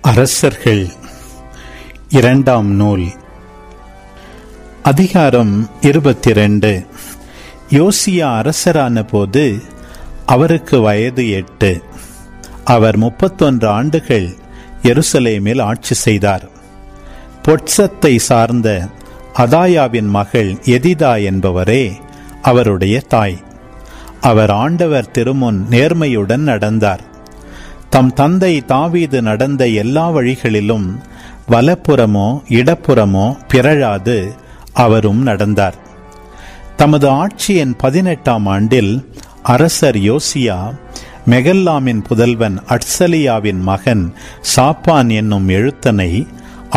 அரசர்கள் இரண்டாம் நூல் அதிகாரம் 22. யோசியா அரசரான போது அவருக்கு வயது 8. அவர் 31 ஆண்டுகள் எருசலேமில் ஆட்சி செய்தார். பொட்சத்தை சார்ந்த அதாயாவின் மகள் எதிதா என்பவரே அவருடைய தாய். அவர் ஆண்டவர் திருமுன் நேர்மையுடன் நடந்தார். தம் தந்தை தாவீது நடந்த எல்லா வழிகளிலும் வலப்புறமோ இடப்புறமோ பிறழாது அவரும் நடந்தார். தமது ஆட்சியின் 18ஆம் ஆண்டில் அரசர் யோசியா மெகல்லாமின் புதல்வன் அட்சலியாவின் மகன் சாப்பான் என்னும் எழுத்தனை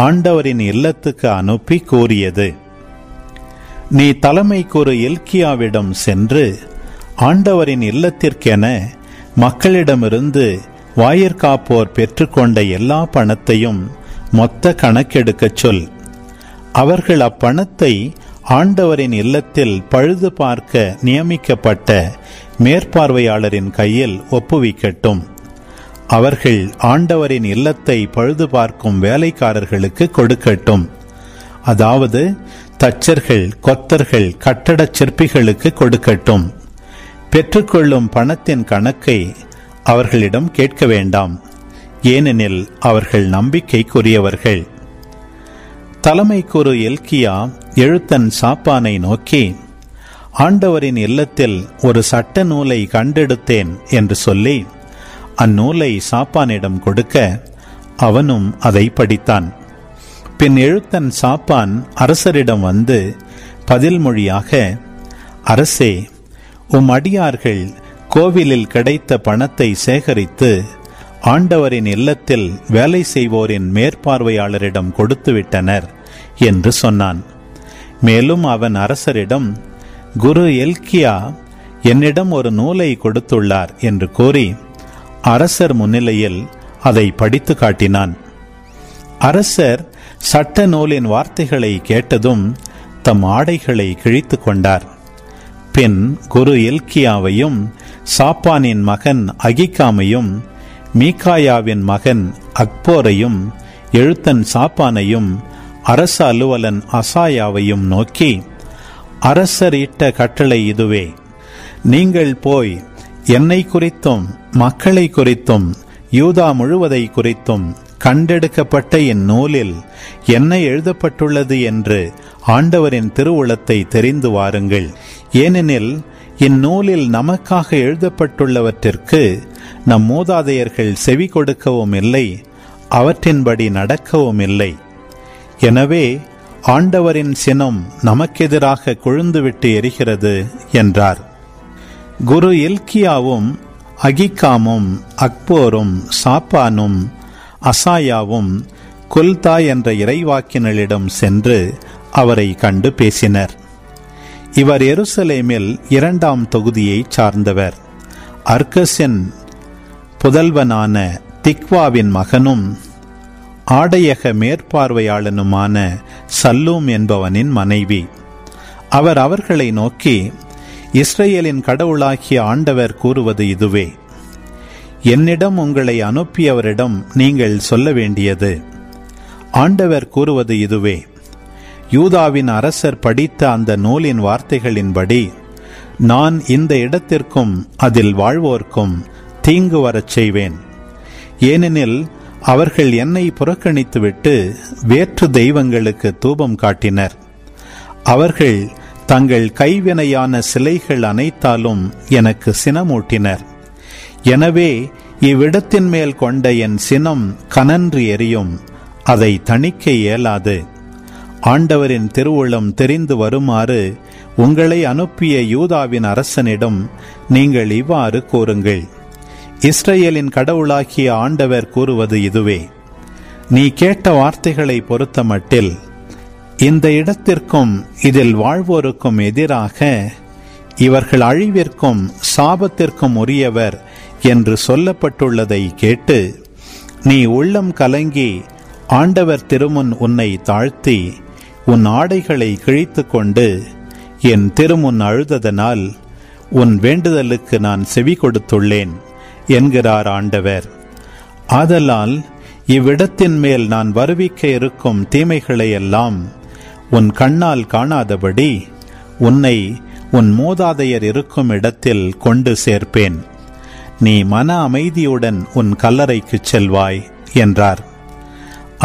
ஆண்டவரின் இல்லத்துக்கு அனுப்பி கூறியது: நீ தலைமைக்குரு எல்கியாவிடம் சென்று ஆண்டவரின் இல்லத்திற்கென மக்களிடமிருந்து வாயிற்காப்போர் பெற்றுக்கொண்ட எல்லா பணத்தையும் மொத்த கணக்கெடுக்கச் சொல். அவர்கள் அப்பணத்தை ஆண்டவரின் இல்லத்தில் பழுது பார்க்க நியமிக்கப்பட்ட மேற்பார்வையாளரின் கையில் ஒப்புவிக்கட்டும். அவர்கள் ஆண்டவரின் இல்லத்தை பழுது பார்க்கும் வேலைக்காரர்களுக்கு கொடுக்கட்டும். அதாவது தச்சர்கள், கொத்தர்கள், கட்டடச் சிற்பிகளுக்கு கொடுக்கட்டும். பெற்றுக்கொள்ளும் பணத்தின் கணக்கை அவர்களிடம் கேட்க வேண்டாம், ஏனெனில் அவர்கள் நம்பிக்கைக்குரியவர்கள். தலைமைக்குரு எல்கியா எழுத்தன் சாப்பானை நோக்கி, ஆண்டவரின் இல்லத்தில் ஒரு சட்ட நூலை கண்டெடுத்தேன் என்று சொல்லி அந்நூலை சாப்பானிடம் கொடுக்க அவனும் அதை படித்தான். பின் எழுத்தன் சாப்பான் அரசரிடம் வந்து பதில் மொழியாக, அரசே, உம் அடியார்கள் கோவிலில் கிடைத்த பணத்தை சேகரித்து ஆண்டவரின் இல்லத்தில் வேலை செய்வோரின் மேற்பார்வையாளரிடம் கொடுத்துவிட்டனர் என்று சொன்னான். மேலும் அவன் அரசரிடம், குரு எல்கியா என்னிடம் ஒரு நூலை கொடுத்துள்ளார் என்று கூறி அரசர் முன்னிலையில் அதை படித்து காட்டினான். அரசர் சட்ட நூலின் வார்த்தைகளை கேட்டதும் தம் ஆடைகளை கிழித்து கொண்டார். பின் குரு எல்கியாவையும் சாப்பானின் மகன் அகிகாமையும் மீகாயாவின் மகன் அக்போரையும் எழுத்தன் சாப்பானையும் அரச அலுவலன் அசாயாவையும் நோக்கி, அரசர் இட்ட கட்டளை இதுவே: நீங்கள் போய் என்னை குறித்தும் மக்களை குறித்தும் யூதா முழுவதை குறித்தும் கண்டெடுக்கப்பட்ட என் நூலில் என்ன எழுதப்பட்டுள்ளது என்று ஆண்டவரின் திருவுளத்தை தெரிந்து வாருங்கள். ஏனெனில் இந்நூலில் நமக்காக எழுதப்பட்டுள்ளவற்றிற்கு நம் மூதாதையர்கள் செவி கொடுக்கவும் இல்லை, அவற்றின்படி நடக்கவும் இல்லை. எனவே ஆண்டவரின் சினம் நமக்கெதிராக கொழுந்துவிட்டு எரிகிறது என்றார். குரு எல்கியாவும் அகிகாமும் அக்போரும் சாப்பானும் அசாயாவும் குல்தா என்ற இறைவாக்கினரிடம் சென்று அவரை கண்டு பேசினர். இவர் எருசலேமில் 2ஆம் தொகுதியை சார்ந்தவர். அர்கசின் புதல்வனான திக்வாவின் மகனும் ஆடையக மேற்பார்வையாளனுமான சல்லூம் என்பவனின் மனைவி. அவர் அவர்களை நோக்கி, இஸ்ரேலின் கடவுளாகிய ஆண்டவர் கூறுவது இதுவே: என்னிடம் உங்களை அனுப்பியவரிடம் நீங்கள் சொல்ல வேண்டியது, ஆண்டவர் கூறுவது இதுவே: யூதாவின் அரசர் படித்த அந்த நூலின் வார்த்தைகளின்படி நான் இந்த இடத்திற்கும் அதில் வாழ்வோர்க்கும் தீங்கு வரச் செய்வேன். ஏனெனில் அவர்கள் என்னை புறக்கணித்துவிட்டு வேற்று தெய்வங்களுக்கு தூபம் காட்டினர். அவர்கள் தங்கள் கைவினையான சிலைகள் அனைத்தாலும் எனக்கு சினமூட்டினர். எனவே இவ்விடத்தின் மேல் கொண்ட என் சினம் கனன்று எரியும், அதை தணிக்க இயலாது. ஆண்டவரின் திருவுளம் தெரிந்து வருமாறு உங்களை அனுப்பிய யூதாவின் அரசனிடம் நீங்கள் இவ்வாறு கூறுங்கள்: இஸ்ரேலின் கடவுளாகிய ஆண்டவர் கூறுவது இதுவே: நீ கேட்ட வார்த்தைகளை பொறுத்த மட்டில் இந்த இடத்திற்கும் இதில் வாழ்வோருக்கும் எதிராக இவர்கள் அழிவிற்கும் சாபத்திற்கும் உரியவர் என்று சொல்லப்பட்டுள்ளதை கேட்டு நீ உள்ளம் கலங்கி ஆண்டவர் திருமுன் உன்னை தாழ்த்தி உன் ஆடைகளை கிழித்து கொண்டு என் திருமுன் அழுததனால் உன் வேண்டுதலுக்கு நான் செவி கொடுத்துள்ளேன் என்கிறார் ஆண்டவர். ஆதலால் இவ்விடத்தின் மேல் நான் வருவிக்க இருக்கும் தீமைகளை எல்லாம் உன் கண்ணால் காணாதபடி உன்னை உன் மூதாதையர் இருக்கும் இடத்தில் கொண்டு சேர்ப்பேன். நீ மன அமைதியுடன் உன் கல்லறைக்குச் செல்வாய் என்றார்.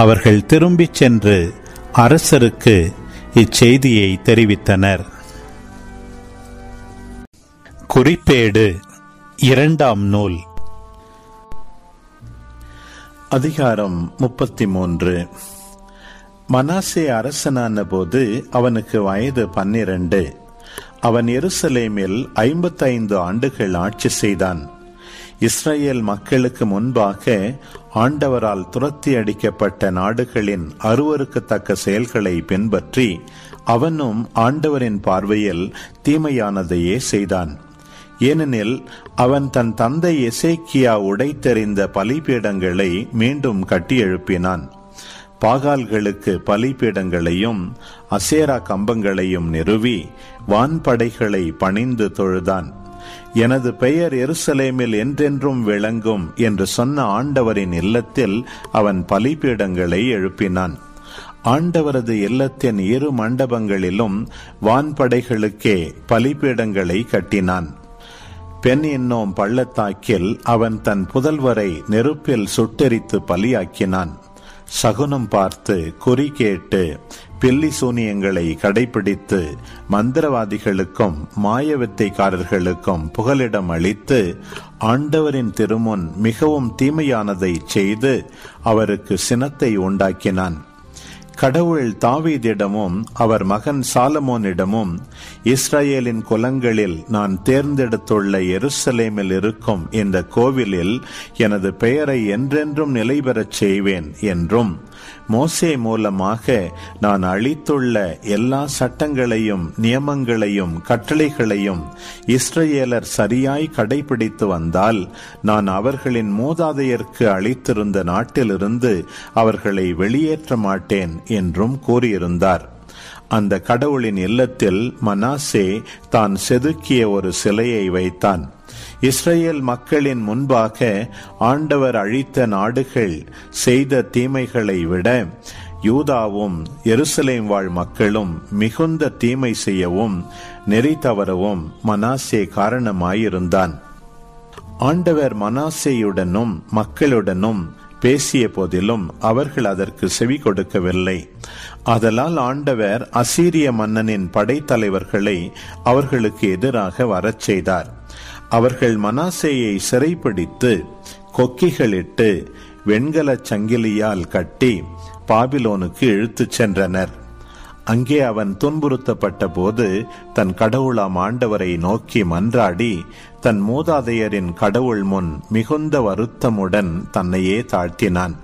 அவர்கள் திரும்பிச் சென்று அரசருக்கு இச்செய்தியை தெரிவித்தனர். குறிப்பேடு 2ஆம் நூல், அதிகாரம் 33. மனாசே அரசனான போது அவனுக்கு வயது 12. அவன் எருசலேமில் 55 ஆண்டுகள் ஆட்சி செய்தான். இஸ்ரேல் மக்களுக்கு முன்பாக ஆண்டவரால் துரத்தி அடிக்கப்பட்ட நாடுகளின் அருவருக்கத்தக்க செயல்களை பின்பற்றி அவனும் ஆண்டவரின் பார்வையில் தீமையானதையே செய்தான். ஏனெனில் அவன் தன் தந்தை எசேக்கியா உடைத்தெறிந்த பலிபீடங்களை மீண்டும் கட்டி எழுப்பினான். பாகால்களுக்கு பலிபீடங்களையும் அசேரா கம்பங்களையும் நிறுவி வான்படைகளை பணிந்து தொழுதான். எனது பெயர் எருசலேமில் என்றென்றும் விளங்கும் என்று சொன்ன ஆண்டவரின் இல்லத்தில் அவன் பலிபீடங்களை எழுப்பினான். ஆண்டவரது இல்லத்தின் 2 மண்டபங்களிலும் வான்படைகளுக்கே பலிபீடங்களை கட்டினான். பெண் என்னும் பள்ளத்தாக்கில் அவன் தன் புதல்வரை நெருப்பில் சுட்டெரித்து பலியாக்கினான். சகுனம் பார்த்து குறி கேட்டு பில்லி சூனியங்களை கடைபிடித்து மந்திரவாதிகளுக்கும் மாயவித்தைக்காரர்களுக்கும் புகலிடம் அளித்து ஆண்டவரின் திருமுன் மிகவும் தீமையானதை செய்து அவருக்கு சினத்தை உண்டாக்கினான். கடவுள் தாவீதிடமும் அவர் மகன் சாலமோனிடமும், இஸ்ரேலின் குலங்களில் நான் தேர்ந்தெடுத்துள்ள எருசலேமில் இருக்கும் இந்த கோவிலில் எனது பெயரை என்றென்றும் நிலை பெறச் செய்வேன் என்றும், மோசே மூலமாக நான் அளித்துள்ள எல்லா சட்டங்களையும் நியமங்களையும் கட்டளைகளையும் இஸ்ரேலர் சரியாய் கடைபிடித்து வந்தால் நான் அவர்களின் மூதாதையருக்கு அளித்திருந்த நாட்டிலிருந்து அவர்களை வெளியேற்ற மாட்டேன் என்றும் கூறியிருந்தார். அந்த கடவுளின் இல்லத்தில் மனாசே தான் செதுக்கிய ஒரு சிலையை வைத்தான். இஸ்ரேல் மக்களின் முன்பாக ஆண்டவர் அழித்த நாடுகள் செய்த தீமைகளை விட யூதாவும் எருசலேம் வாழ் மக்களும் மிகுந்த தீமை செய்யவும் நெறி தவறவும் மனாசே காரணமாயிருந்தான். ஆண்டவர் மனாசேயுடனும் மக்களுடனும் பேசிய போதிலும் அவர்கள் அதற்கு செவி கொடுக்கவில்லை. ஆதலால் ஆண்டவர் அசீரிய மன்னனின் படைத்தலைவர்களை அவர்களுக்கு எதிராக வரச் செய்தார். அவர்கள் மனாசேயை சிறைப்பிடித்து கொக்கிகளிட்டு வெண்கலச் சங்கிலியால் கட்டி பாபிலோனுக்கு இழுத்துச் சென்றனர். அங்கே அவன் துன்புறுத்தப்பட்ட போது தன் கடவுளாம் ஆண்டவரை நோக்கி மன்றாடி தன் மூதாதையரின் கடவுள் முன் மிகுந்த வருத்தமுடன் தன்னையே தாழ்த்தினான்.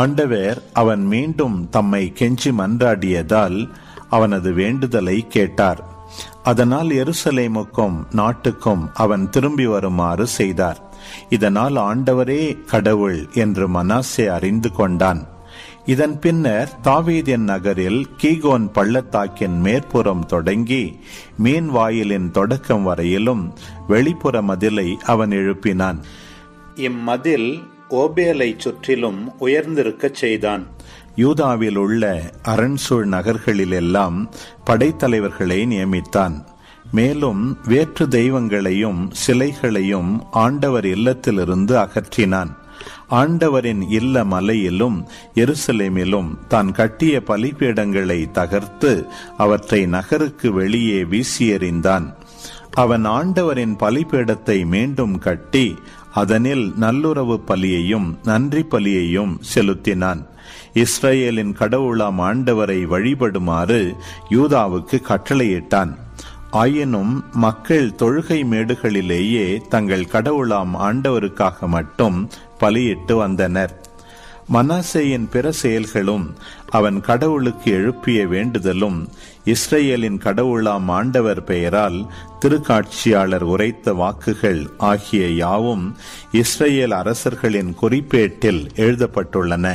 ஆண்டவர் அவன் மீண்டும் தம்மை கெஞ்சி மன்றாடியதால் அவனது வேண்டுதலை கேட்டார். அதனால் எருசலேமுக்கும் நாட்டுக்கும் அவன் திரும்பி வருமாறு செய்தார். இதனால் ஆண்டவரே கடவுள் என்று மனாசே அறிந்து கொண்டான். இதன் பின்னர் தாவீதின் நகரில் கீகோன் பள்ளத்தாக்கின் மேற்புறம் தொடங்கி மீன் வாயிலின் தொடக்கம் வரையிலும் வெளிப்புற மதிலை அவன் எழுப்பினான். இம்மதில் ஓபேலை சுற்றிலும் உயர்ந்திருக்கச் செய்தான். யூதாவில் உள்ள அரண்சூழ் நகர்களிலெல்லாம் படைத்தலைவர்களை நியமித்தான். மேலும் வேற்று தெய்வங்களையும் சிலைகளையும் ஆண்டவர் இல்லத்திலிருந்து அகற்றினான். ஆண்டவரின் இல்ல மலையிலும் எருசலேமிலும் தான் கட்டிய பலிபீடங்களை தகர்த்து அவற்றை நகருக்கு வெளியே வீசி எறிந்தான். அவன் ஆண்டவரின் பலிபீடத்தை மீண்டும் கட்டி அதனில் நல்லுறவு பலியையும் நன்றி பலியையும் செலுத்தினான். இஸ்ரேலின் கடவுளாம் ஆண்டவரை வழிபடுமாறு யூதாவுக்கு கட்டளையிட்டான். ஆயினும் மக்கள் தொழுகை மேடுகளிலேயே தங்கள் கடவுளாம் ஆண்டவருக்காக மட்டும் பலியிட்டு வந்தனர். மனாசேயின் பிற செயல்களும் அவன் கடவுளுக்கு எழுப்பிய வேண்டுதலும் இஸ்ரேலின் கடவுளாம் ஆண்டவர் பெயரால் திருக்காட்சியாளர் உரைத்த வாக்குகள் ஆகிய யாவும் இஸ்ரேல் அரசர்களின் குறிப்பேட்டில் எழுதப்பட்டுள்ளன.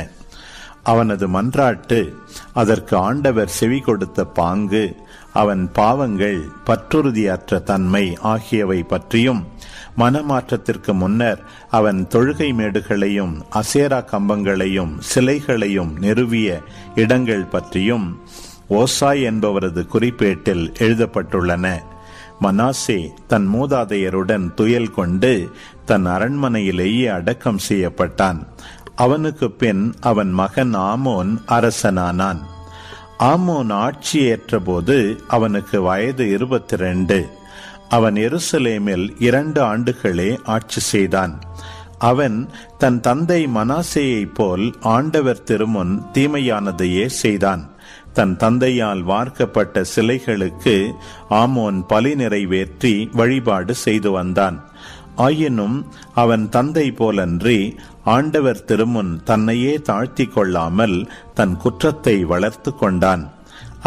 அவனது மன்றாட்டு, அதற்கு ஆண்டவர் செவி கொடுத்த பாங்கு, அவன் பாவங்கள், பற்றுறுதியற்ற தன்மை ஆகியவை பற்றியும் மனமாற்றத்திற்கு முன்னர் அவன் தொழுகை மேடுகளையும் அசேரா கம்பங்களையும் சிலைகளையும் நிறுவிய இடங்கள் பற்றியும் ஓசாய் என்பவரது குறிப்பேட்டில் எழுதப்பட்டுள்ளன. மனாசே தன் மூதாதையருடன் துயல் கொண்டு தன் அரண்மனையிலேயே அடக்கம் செய்யப்பட்டான். அவனுக்கு பின் அவன் மகன் ஆமோன் அரசனானான். ஆமோன் ஆட்சியேற்ற போது அவனுக்கு வயது 22. அவன் எருசலேமில் 2 ஆண்டுகளே ஆட்சி செய்தான். அவன் தன் தந்தை மனாசேயைப் போல் ஆண்டவர் திருமுன் தீமையானதையே செய்தான். தன் தந்தையால் வார்க்கப்பட்ட சிலைகளுக்கு ஆமோன் பலி நிறைவேற்றி வழிபாடு செய்து வந்தான். ஆயினும் அவன் தந்தை போலன்றி ஆண்டவர் திருமுன் தன்னையே தாழ்த்தி கொள்ளாமல் தன் குற்றத்தை வளர்த்து கொண்டான்.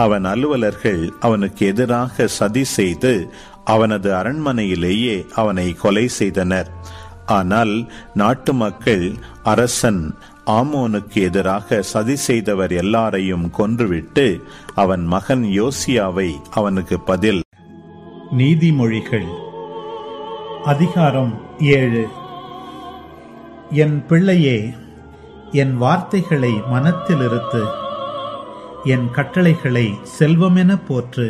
அவன் அலுவலர்கள் அவனுக்கு எதிராக சதி செய்து அவனது அரண்மனையிலேயே அவனை கொலை செய்தனர். ஆனால் நாட்டு மக்கள் அரசன் ஆமோனுக்கு எதிராக சதி செய்தவர் எல்லாரையும் கொன்றுவிட்டு அவன் மகன் யோசியாவை அவனுக்கு பதில். நீதிமொழிகள் அதிகாரம் 7. என் பிள்ளையே, என் வார்த்தைகளை மனத்தில் இருத்து, என் கட்டளைகளை செல்வமென போற்று.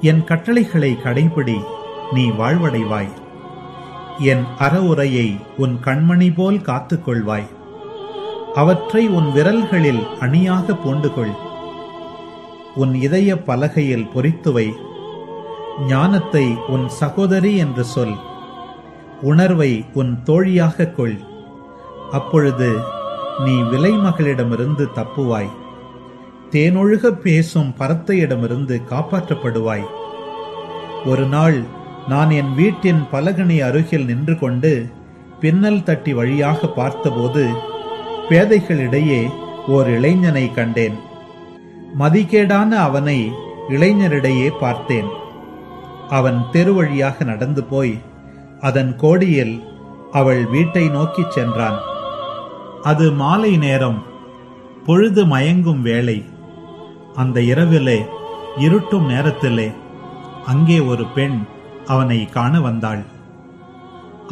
என் கட்டளைகளை கடைபிடி, நீ வாழ்வடைவாய். என் அறவுரையை உன் கண்மணி போல் காத்துக்கொள்வாய். அவற்றை உன் விரல்களில் அணியாக பூண்டுகொள். உன் இதய பலகையில் பொறித்துவை. ஞானத்தை உன் சகோதரி என்று சொல். உணர்வை உன் தோழியாக கொள். அப்பொழுது நீ விலைமகளிடமிருந்து தப்புவாய். தேனொழுக பேசும் பரத்தையிடமிருந்து காப்பாற்றப்படுவாய். ஒரு நாள் நான் என் வீட்டின் பலகணி அருகில் நின்று கொண்டு பின்னல் தட்டி வழியாக பார்த்தபோது பேதைகளிடையே ஓர் இளைஞனை கண்டேன். மதிகேடான அவனை இளைஞரிடையே பார்த்தேன். அவன் தெரு வழியாக நடந்து போய் அதன் கோடியில் அவள் வீட்டை நோக்கிச் சென்றான். அது மாலை நேரம், பொழுது மயங்கும் வேளை. அந்த இரவிலே இருட்டும் நேரத்திலே அங்கே ஒரு பெண் அவனை காண வந்தாள்.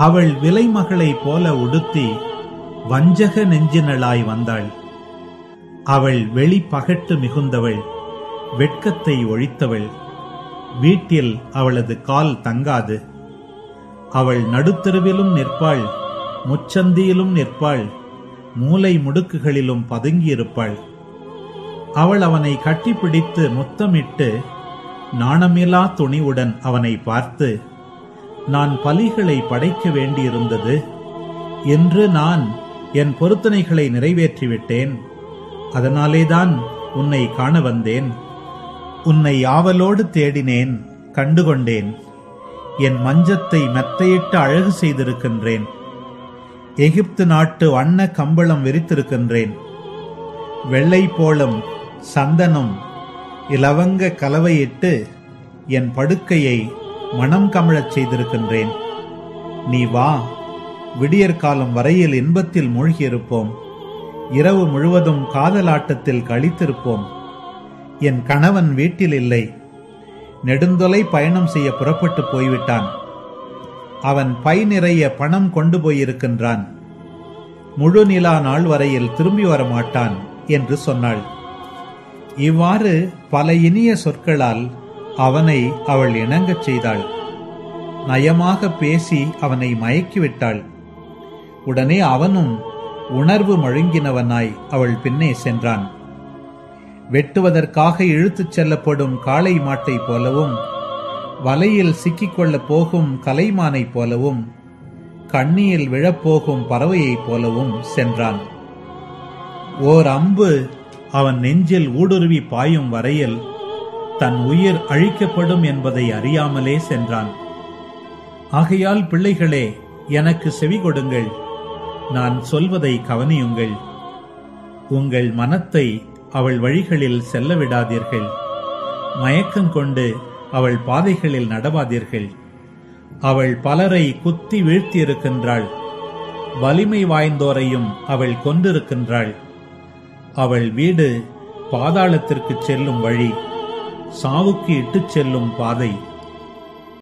அவள் விலைமகளைப் போல உடுத்தி வஞ்சக நெஞ்சினளாய் வந்தாள். அவள் வெளி பகட்டு மிகுந்தவள், வெட்கத்தை ஒழித்தவள். வீட்டில் அவளது கால் தங்காது. அவள் நடுத்தெருவிலும் நிற்பாள், முச்சந்தியிலும் நிற்பாள், மூலை முடுக்குகளிலும் பதுங்கியிருப்பாள். அவள் அவனை கட்டிப்பிடித்து முத்தமிட்டு நாணமில்லா துணிவுடன் அவனை பார்த்து, நான் பலிகளை படைக்க வேண்டியிருந்தது என்று நான் என் பொருத்தனைகளை நிறைவேற்றிவிட்டேன். அதனாலேதான் உன்னை காண வந்தேன். உன்னை ஆவலோடு தேடினேன், கண்டுகொண்டேன். என் மஞ்சத்தை மெத்தையிட்டு அழகு செய்திருக்கின்றேன். எகிப்து நாட்டு வண்ண கம்பளம் விரித்திருக்கின்றேன். வெள்ளை போளம், சந்தனம், இலவங்க கலவையிட்டு என் படுக்கையை மனம் கமழச் செய்திருக்கின்றேன். நீ வா, விடியற்காலம் வரையில் இன்பத்தில் மூழ்கியிருப்போம். இரவு முழுவதும் காதலாட்டத்தில் கழித்திருப்போம். என் கணவன் வீட்டில் இல்லை. நெடுந்தொலை பயணம் செய்ய புறப்பட்டு போய்விட்டான். அவன் பை நிறைய பணம் கொண்டு போயிருக்கின்றான். முழு நிலா நாள் வரையில் திரும்பி வரமாட்டான் என்று சொன்னாள். இவ்வாறு பல இனிய சொற்களால் அவனை அவள் இணங்கச் செய்தாள். நயமாக பேசி அவனை மயக்கிவிட்டாள். உடனே அவனும் உணர்வு மழுங்கினவனாய் அவள் பின்னே சென்றான். வெட்டுவதற்காக இழுத்துச் செல்லப்படும் காளை மாட்டை போலவும், வலையில் சிக்கிக்கொள்ளப் போகும் கலைமானை போலவும், கண்ணியில் விழப்போகும் பறவையைப் போலவும் சென்றான். ஓர் அம்பு அவன் நெஞ்சில் ஊடுருவி பாயும் வரையில் தன் உயிர் அழிக்கப்படும் என்பதை அறியாமலே சென்றான். ஆகையால் பிள்ளைகளே, எனக்கு செவி கொடுங்கள், நான் சொல்வதை கவனியுங்கள். உங்கள் மனத்தை அவள் வழிகளில் செல்ல விடாதீர்கள். மயக்கம் கொண்டு அவள் பாதைகளில் நடவாதீர்கள். அவள் பலரை குத்தி வீழ்த்தியிருக்கின்றாள். வலிமை வாய்ந்தோரையும் அவள் கொன்றிருக்கின்றாள். அவள் வீடு பாதாளத்திற்கு செல்லும் வழி, சாவுக்கு இட்டுச் செல்லும் பாதை.